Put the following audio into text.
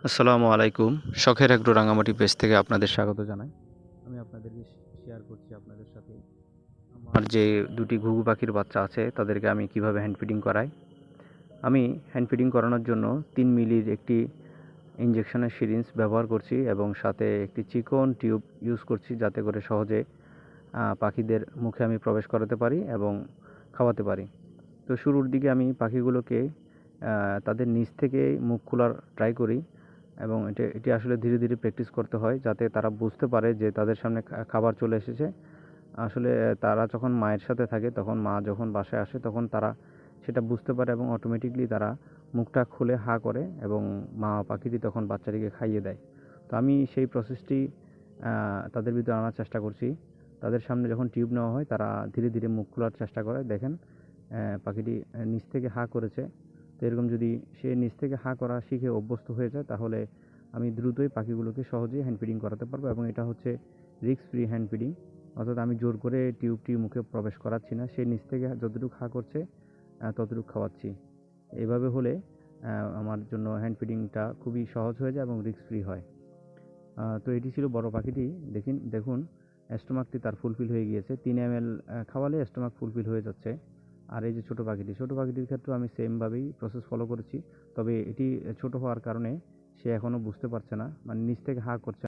আসসালামু আলাইকুম। শখের এগ্রো রাঙামাটি পেজ থেকে আপনাদের স্বাগত জানাই। আমি আপনাদেরকে শেয়ার করছি আপনাদের সাথে আমার যে ২ টি ঘুঘু পাখির বাচ্চা আছে তাদেরকে আমি কিভাবে হ্যান্ড ফিডিং করাই। আমি হ্যান্ড ফিডিং করানোর জন্য ৩ মিলির একটি ইনজেকশনের সিরিঞ্জ ব্যবহার করছি এবং সাথে একটি চিকন টিউব ইউজ করছি যাতে করে সহজে পাখিদের মুখে আমি প্রবেশ করাতে পারি এবং খাওয়াতে পারি। তো শুরুর দিকে আমি পাখিগুলোকে তাদের নিচ থেকে মুখ খোলার ট্রাই করি এবং এটি আসলে ধীরে ধীরে প্র্যাকটিস করতে হয় যাতে তারা বুঝতে পারে যে তাদের সামনে খাবার চলে এসেছে। আসলে তারা যখন মায়ের সাথে থাকে তখন মা যখন বাসায় আসে তখন তারা সেটা বুঝতে পারে এবং অটোমেটিকলি তারা মুখটা খুলে হা করে এবং মা পাখিটি তখন বাচ্চাটিকে খাইয়ে দেয়। তো আমি সেই প্রসেসটি তাদের ভিতরে আনার চেষ্টা করছি। তাদের সামনে যখন টিউব নেওয়া হয় তারা ধীরে ধীরে মুখ খোলার চেষ্টা করে। দেখেন পাখিটি নিচ থেকে হা করেছে। তো এরকম যদি সে নিচ থেকে হা করা শিখে অভ্যস্ত হয়ে যায় তাহলে আমি দ্রুতই পাখিগুলোকে সহজেই হ্যান্ড ফিডিং করাতে পারবো এবং এটা হচ্ছে রিস্ক ফ্রি হ্যান্ড ফিডিং। অর্থাৎ আমি জোর করে টিউবটি মুখে প্রবেশ করাচ্ছি না। সে নিচ থেকে যতটুকু হা করছে ততটুকু খাওয়াচ্ছি। এভাবে হলে আমার জন্য হ্যান্ড ফিডিংটা খুবই সহজ হয়ে যায় এবং রিস্ক ফ্রি হয়। তো এটি ছিল বড় পাখিটি। দেখুন স্টোমাকটি তার ফুলফিল হয়ে গিয়েছে। ৩ ml খাওয়ালে স্টোমাক ফুলফিল হয়ে যাচ্ছে। আর এই যে ছোট পাখিটির ক্ষেত্রেও আমি সেমভাবেই প্রসেস ফলো করেছি। তবে এটি ছোট হওয়ার কারণে সে এখনও বুঝতে পারছে না। মানে নিচ থেকে হা করছে।